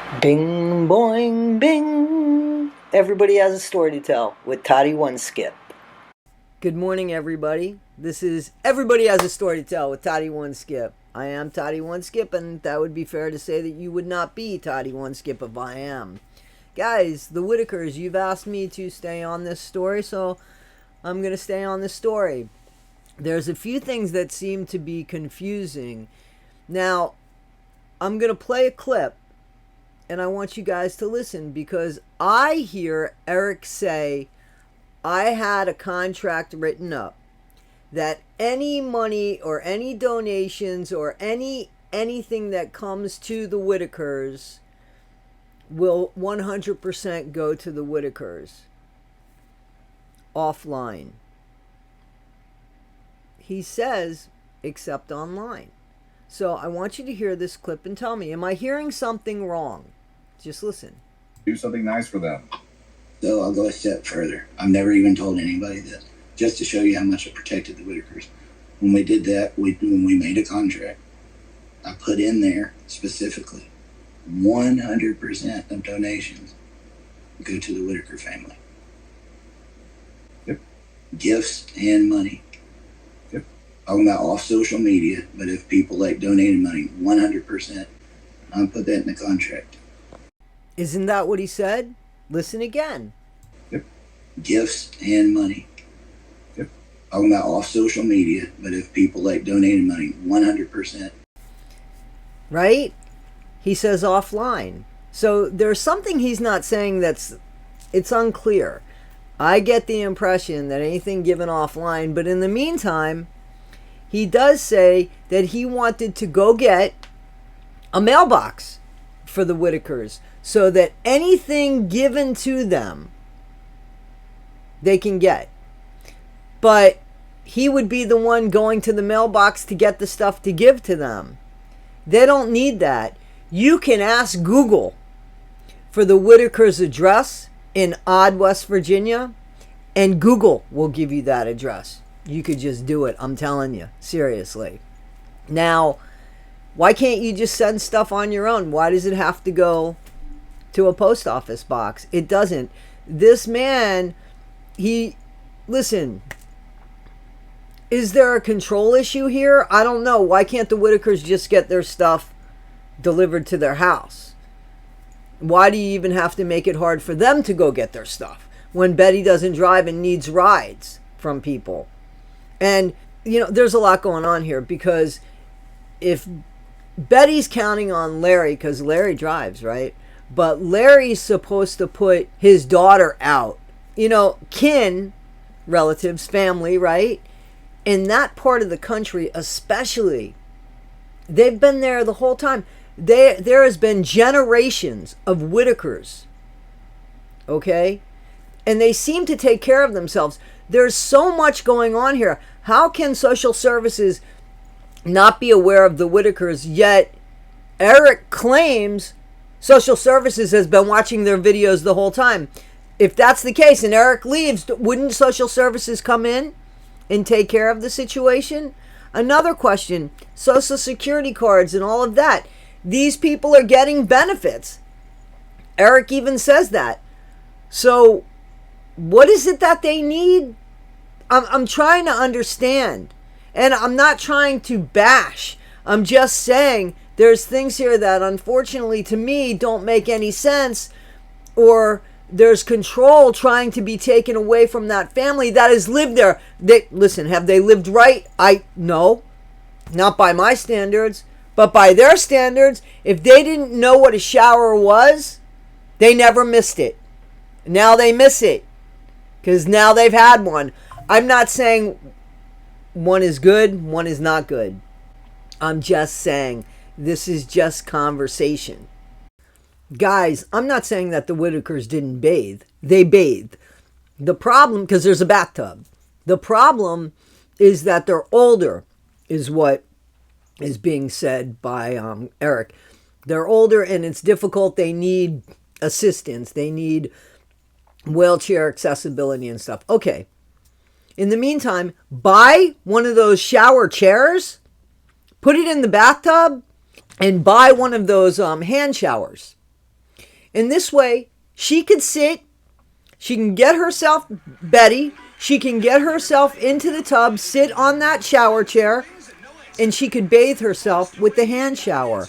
Bing, boing, bing. Everybody has a story to tell with Toddy One Skip. Good morning, everybody. This is Everybody Has a Story to Tell with Toddy One Skip. I am Toddy One Skip, and that would be fair to say that you would not be Toddy One Skip if I am. Guys, the Whittakers, you've asked me to stay on this story, so I'm going to stay on this story. There's a few things that seem to be confusing. Now, I'm going to play a clip, and I want you guys to listen because I hear Eric say, I had a contract written up that any money or any donations or anything that comes to the Whittakers will 100% go to the Whittakers offline. He says, except online. So I want you to hear this clip and tell me, am I hearing something wrong? Just listen. Do something nice for them. So I'll go a step further. I've never even told anybody this, just to show you how much I protected the Whittakers. When we did that, when we made a contract, I put in there specifically 100% of donations go to the Whittaker family. Yep. Gifts and money. Yep. I'm not off social media, but if people like donating money, 100%, I'll put that in the contract. Isn't that what he said? Listen again. Yep. Gifts and money. Yep. I'm not off social media, but if people like donating money, 100%. Right? He says offline. So there's something he's not saying it's unclear. I get the impression that anything given offline, but in the meantime, he does say that he wanted to go get a mailbox for the Whittakers so that anything given to them, they can get. But he would be the one going to the mailbox to get the stuff to give to them. They don't need that. You can ask Google for the Whittakers' address in Odd, West Virginia, and Google will give you that address. You could just do it, I'm telling you, seriously. Now, why can't you just send stuff on your own? Why does it have to go to a post office box? It doesn't. This man, listen, is there a control issue here? I don't know. Why can't the Whittakers just get their stuff delivered to their house? Why do you even have to make it hard for them to go get their stuff when Betty doesn't drive and needs rides from people? And, there's a lot going on here because if Betty's counting on Larry, because Larry drives, right? But Larry's supposed to put his daughter out. Kin, relatives, family, right? In that part of the country especially, they've been there the whole time. There has been generations of Whittakers, okay? And they seem to take care of themselves. There's so much going on here. How can social services not be aware of the Whittakers, yet Eric claims social services has been watching their videos the whole time? If that's the case and Eric leaves, wouldn't social services come in and take care of the situation? Another question, Social Security cards and all of that. These people are getting benefits. Eric even says that. So what is it that they need? I'm trying to understand. And I'm not trying to bash. I'm just saying there's things here that unfortunately to me don't make any sense, or there's control trying to be taken away from that family that has lived there. Listen, have they lived right? No, not by my standards, but by their standards. If they didn't know what a shower was, they never missed it. Now they miss it because now they've had one. I'm not saying one is good, one is not good. I'm just saying this is just conversation. Guys, I'm not saying that the Whittakers didn't bathe. They bathed. The problem, because there's a bathtub. The problem is that they're older, is what is being said by Eric. They're older and it's difficult. They need assistance. They need wheelchair accessibility and stuff. Okay. In the meantime, buy one of those shower chairs, put it in the bathtub, and buy one of those hand showers. And this way, she could sit, she can get herself, Betty, she can get herself into the tub, sit on that shower chair, and she could bathe herself with the hand shower.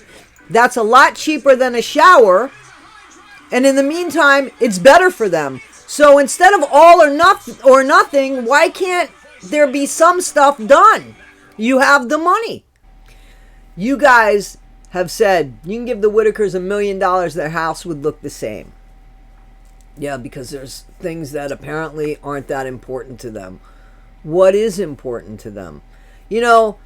That's a lot cheaper than a shower. And in the meantime, it's better for them. So instead of all or nothing, why can't there be some stuff done? You have the money. You guys have said you can give the Whittakers $1 million, their house would look the same. Yeah, because there's things that apparently aren't that important to them. What is important to them? You know,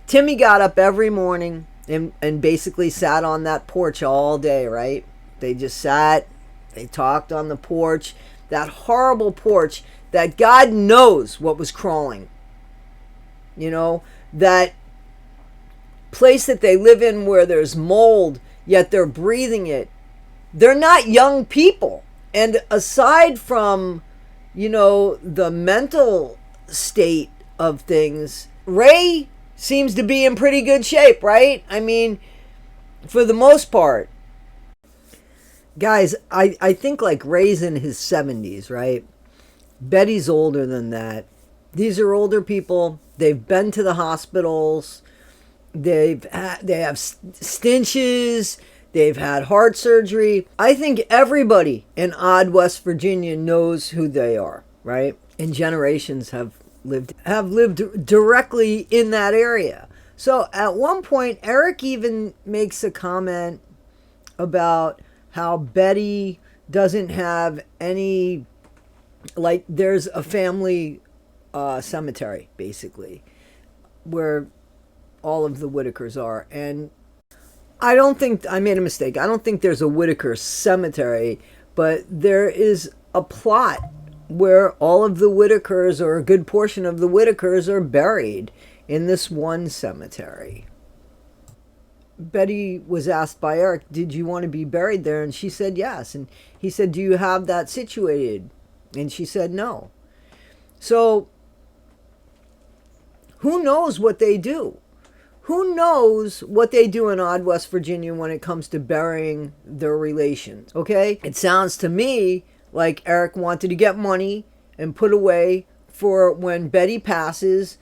Timmy got up every morning and basically sat on that porch all day, right? They just sat, they talked on the porch, that horrible porch that God knows what was crawling. You know, that place that they live in where there's mold, yet they're breathing it. They're not young people. And aside from, you know, the mental state of things, Ray seems to be in pretty good shape, right? I mean, for the most part. Guys, I think like Ray's in his 70s, right? Betty's older than that. These are older people. They've been to the hospitals. They have stenches. They've had heart surgery. I think everybody in odd West Virginia knows who they are, right? And generations have lived directly in that area. So at one point, Eric even makes a comment about how Betty doesn't have any, like, there's a family cemetery, basically, where all of the Whittakers are. And I don't think, I made a mistake. I don't think there's a Whittaker cemetery, but there is a plot where all of the Whittakers, or a good portion of the Whittakers, are buried in this one cemetery. Betty was asked by Eric, did you want to be buried there? And she said yes. And he said, do you have that situated? And she said no. So who knows what they do? Who knows what they do in odd West Virginia when it comes to burying their relations, okay? It sounds to me like Eric wanted to get money and put away for when Betty passes,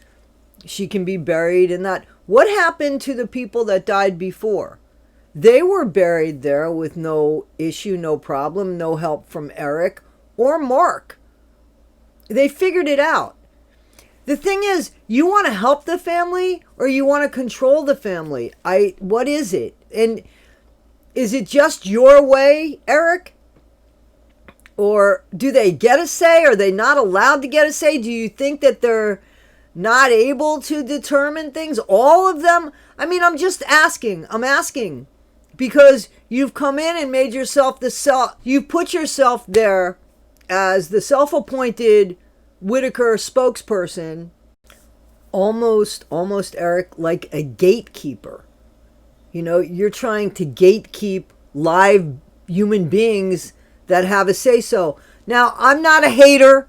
she can be buried in that. What happened to the people that died before? They were buried there with no issue, no problem, no help from Eric or Mark. They figured it out. The thing is, you want to help the family or you want to control the family? What is it? And is it just your way, Eric? Or do they get a say? Are they not allowed to get a say? Do you think that they're not able to determine things? All of them? I mean, I'm just asking. I'm asking because you've come in and made yourself you've put yourself there as the self-appointed Whittaker spokesperson, almost Eric, like a gatekeeper. You know, you're trying to gatekeep live human beings that have a say-so. Now, I'm not a hater.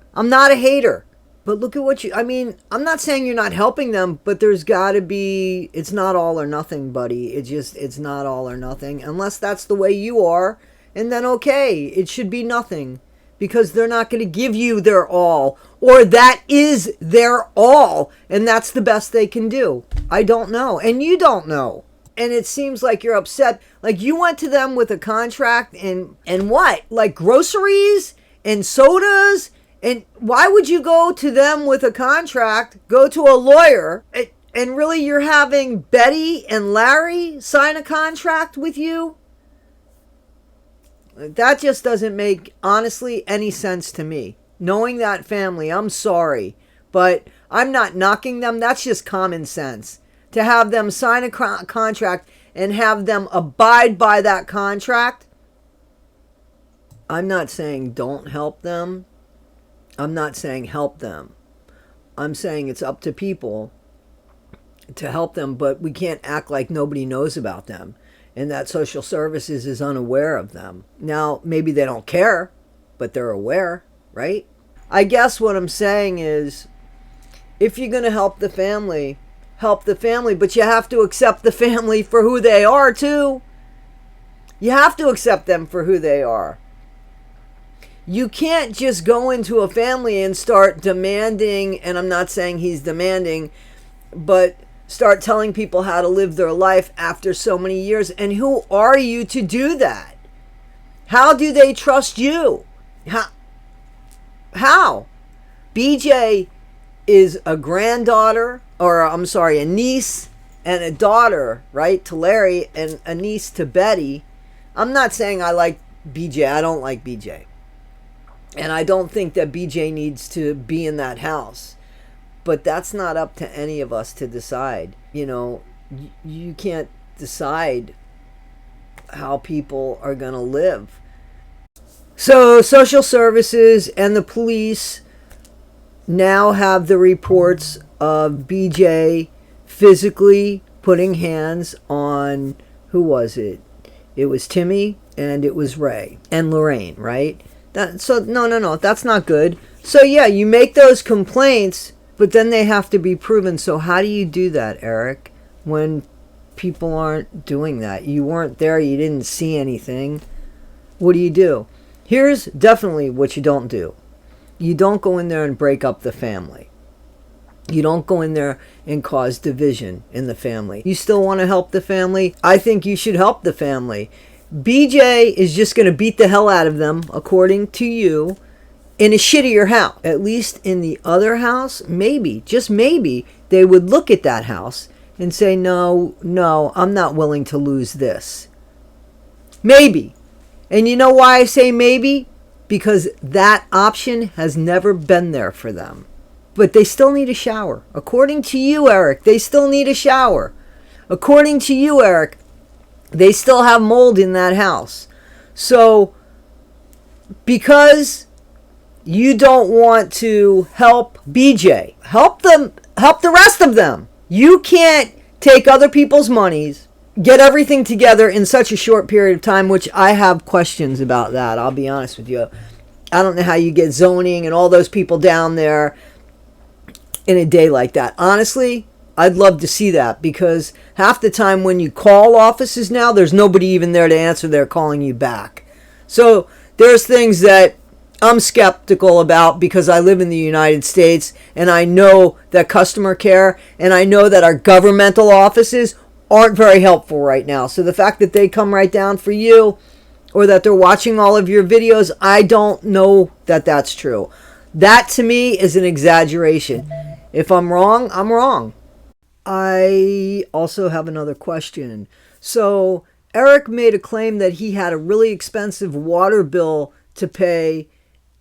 But look at what I'm not saying you're not helping them, but there's got to be, it's not all or nothing, buddy. It's not all or nothing. Unless that's the way you are, and then okay, it should be nothing. Because they're not going to give you their all, or that is their all, and that's the best they can do. I don't know, and you don't know. And it seems like you're upset. Like you went to them with a contract and what? Like groceries and sodas? And why would you go to them with a contract, go to a lawyer, and really you're having Betty and Larry sign a contract with you? That just doesn't make, honestly, any sense to me. Knowing that family, I'm sorry, but I'm not knocking them. That's just common sense. To have them sign a contract and have them abide by that contract. I'm not saying don't help them. I'm not saying help them. I'm saying it's up to people to help them, but we can't act like nobody knows about them and that social services is unaware of them. Now, maybe they don't care, but they're aware, right? I guess what I'm saying is, if you're going to help the family, but you have to accept the family for who they are too. You have to accept them for who they are. You can't just go into a family and start demanding, and I'm not saying he's demanding, but start telling people how to live their life after so many years. And who are you to do that? How do they trust you? How? BJ is a granddaughter, or I'm sorry, a niece and a daughter, right, to Larry, and a niece to Betty. I'm not saying I like BJ. I don't like BJ. And I don't think that BJ needs to be in that house. But that's not up to any of us to decide. You know, you can't decide how people are going to live. So social services and the police now have the reports of BJ physically putting hands on, who was it? It was Timmy and it was Ray and Lorraine, right? No, that's not good. So yeah, you make those complaints, but then they have to be proven. So how do you do that, Eric, when people aren't doing that? You weren't there, you didn't see anything. What do you do? Here's definitely what you don't do. You don't go in there and break up the family. You don't go in there and cause division in the family. You still want to help the family? I think you should help the family. BJ is just going to beat the hell out of them, according to you, in a shittier house. At least in the other house, maybe, just maybe, they would look at that house and say, no, I'm not willing to lose this. Maybe. And you know why I say maybe? Because that option has never been there for them. But they still need a shower. According to you, Eric, they still need a shower. According to you, Eric, they still have mold in that house. So, because you don't want to help BJ, help them, help the rest of them. You can't take other people's monies, get everything together in such a short period of time, which I have questions about that. I'll be honest with you. I don't know how you get zoning and all those people down there in a day like that. Honestly, I'd love to see that, because half the time when you call offices now, there's nobody even there to answer. They're calling you back. So there's things that I'm skeptical about, because I live in the United States and I know that customer care and I know that our governmental offices aren't very helpful right now. So the fact that they come right down for you, or that they're watching all of your videos, I don't know that that's true. That to me is an exaggeration. If I'm wrong, I'm wrong. I also have another question. So Eric made a claim that he had a really expensive water bill to pay,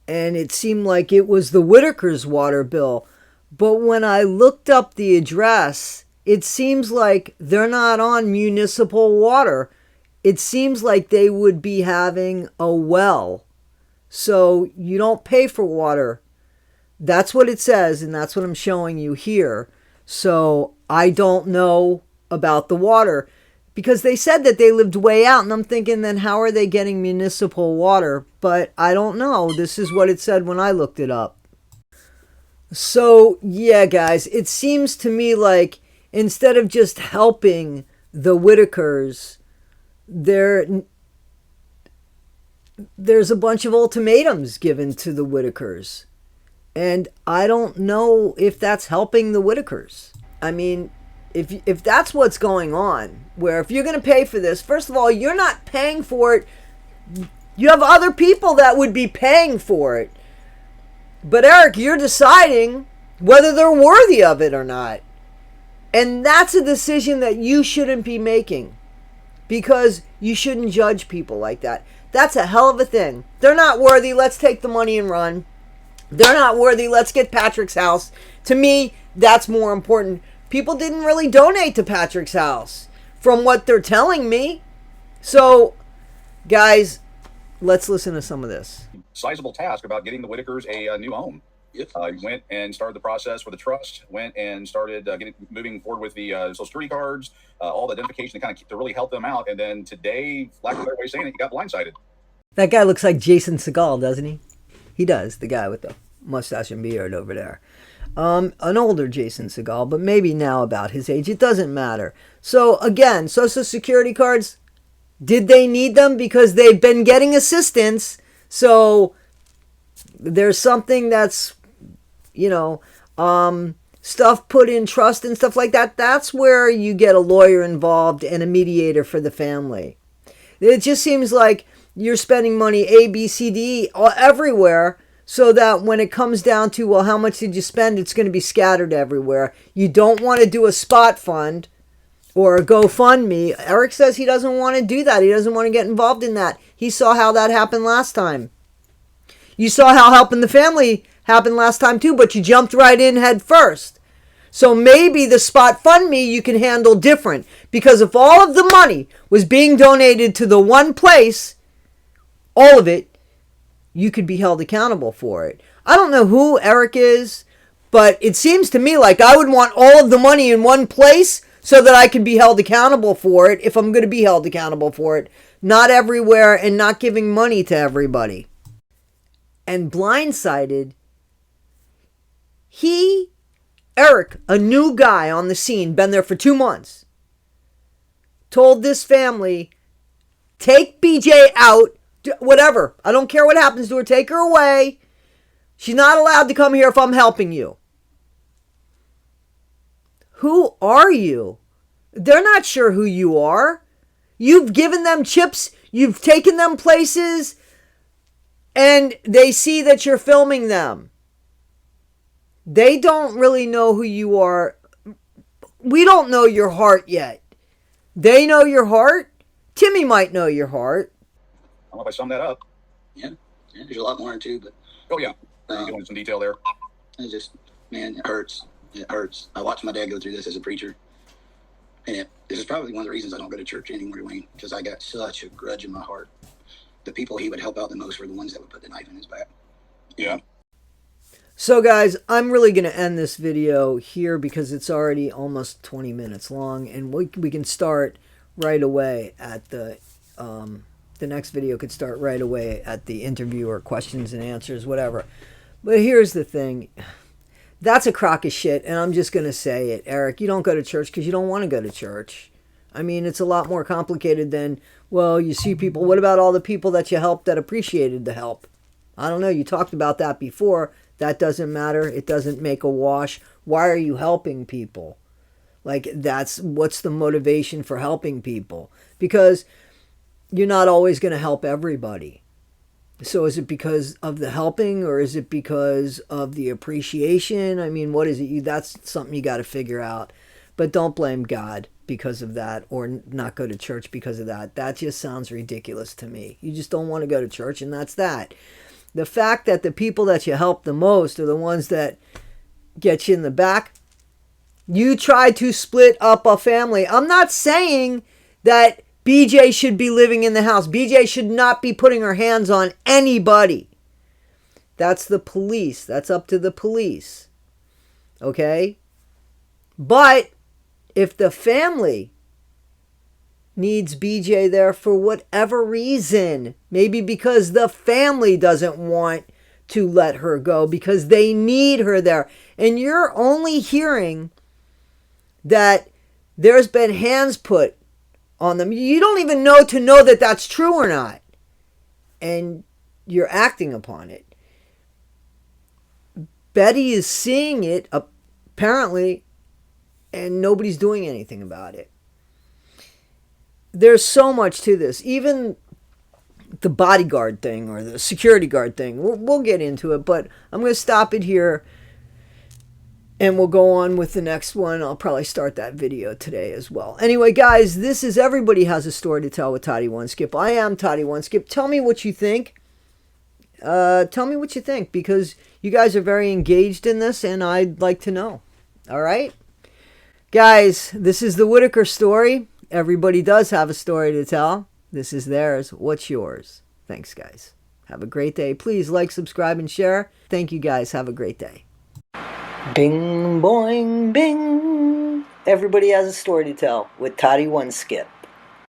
and it seemed like it was the Whittakers' water bill. But when I looked up the address, it seems like they're not on municipal water. It seems like they would be having a well. So you don't pay for water. That's what it says, and that's what I'm showing you here. So I don't know about the water, because they said that they lived way out, and I'm thinking, then how are they getting municipal water? But I don't know. This is what it said when I looked it up. So yeah, guys, it seems to me like instead of just helping the Whittakers, there's a bunch of ultimatums given to the Whittakers. And I don't know if that's helping the Whittakers. I mean, if that's what's going on, where if you're going to pay for this, first of all, you're not paying for it. You have other people that would be paying for it. But Eric, you're deciding whether they're worthy of it or not. And that's a decision that you shouldn't be making, because you shouldn't judge people like that. That's a hell of a thing. They're not worthy. Let's take the money and run. They're not worthy. Let's get Patrick's house. To me, that's more important. People didn't really donate to Patrick's house, from what they're telling me. So, guys, let's listen to some of this. Sizable task about getting the Whittakers a new home. Yep. Went and started the process for the trust. Went and started moving forward with the Social Security cards, all the identification to really help them out. And then today, lack of a better way of saying it, you got blindsided. That guy looks like Jason Segal, doesn't he? He does, the guy with the mustache and beard over there. An older Jason Segal, but maybe now about his age. It doesn't matter. So again, Social Security cards, Did they need them? Because they've been getting assistance. So there's something that's, you know, stuff put in trust and stuff like that. That's where you get a lawyer involved and a mediator for the family. It just seems like you're spending money A, B, C, D, everywhere, so that when it comes down to, well, how much did you spend, it's going to be scattered everywhere. You don't want to do a spot fund or a GoFundMe. Eric says he doesn't want to do that. He doesn't want to get involved in that. He saw how that happened last time. You saw how helping the family happened last time too, but you jumped right in head first. So maybe the spot fund me you can handle different, because if all of the money was being donated to the one place, all of it, you could be held accountable for it. I don't know who Eric is, but it seems to me like I would want all of the money in one place so that I can be held accountable for it if I'm going to be held accountable for it. Not everywhere and not giving money to everybody. And blindsided, Eric, a new guy on the scene, been there for 2 months, told this family, take BJ out, whatever. I don't care what happens to her. Take her away. She's not allowed to come here if I'm helping you. Who are you? They're not sure who you are. You've given them chips. You've taken them places. And they see that you're filming them. They don't really know who you are. We don't know your heart yet. They know your heart. Timmy might know your heart. I don't know if I summed that up. Yeah, there's a lot more too, but Oh, yeah. You go into some detail there. it's just, man, it hurts. It hurts. I watched my dad go through this as a preacher. And this is probably one of the reasons I don't go to church anymore, Dwayne, because I got such a grudge in my heart. The people he would help out the most were the ones that would put the knife in his back. Yeah. So guys, I'm really going to end this video here because it's already almost 20 minutes long, and we can start right away at the next video could start right away at the interview or questions and answers, whatever. But here's the thing. That's a crock of shit, and I'm just going to say it. Eric, you don't go to church because you don't want to go to church. I mean, it's a lot more complicated than, well, you see people. What about all the people that you helped that appreciated the help? I don't know. You talked about that before. That doesn't matter. It doesn't make a wash. Why are you helping people? Like, what's the motivation for helping people? Because you're not always going to help everybody. So is it because of the helping, or is it because of the appreciation? I mean, what is it? That's something you got to figure out. But don't blame God because of that, or not go to church because of that. That just sounds ridiculous to me. You just don't want to go to church, and that's that. The fact that the people that you help the most are the ones that get you in the back. You try to split up a family. I'm not saying that BJ should be living in the house. BJ should not be putting her hands on anybody. That's the police. That's up to the police. Okay? But if the family needs BJ there for whatever reason, maybe because the family doesn't want to let her go because they need her there, and you're only hearing that there's been hands put on them, you don't even know that that's true or not, and you're acting upon it. Betty is seeing it apparently, and nobody's doing anything about it. There's so much to this. Even the bodyguard thing or the security guard thing, we'll get into it, but I'm going to stop it here and we'll go on with the next one. I'll probably start that video today as well. Anyway, guys, this is Everybody Has a Story to Tell with Toddy One Skip. I am Toddy One Skip. Tell me what you think. Tell me what you think, because you guys are very engaged in this and I'd like to know. All right? Guys, this is the Whittaker story. Everybody does have a story to tell. This is theirs. What's yours? Thanks, guys. Have a great day. Please like, subscribe, and share. Thank you, guys. Have a great day. Bing, boing, bing. Everybody has a story to tell with Toddy One Skip.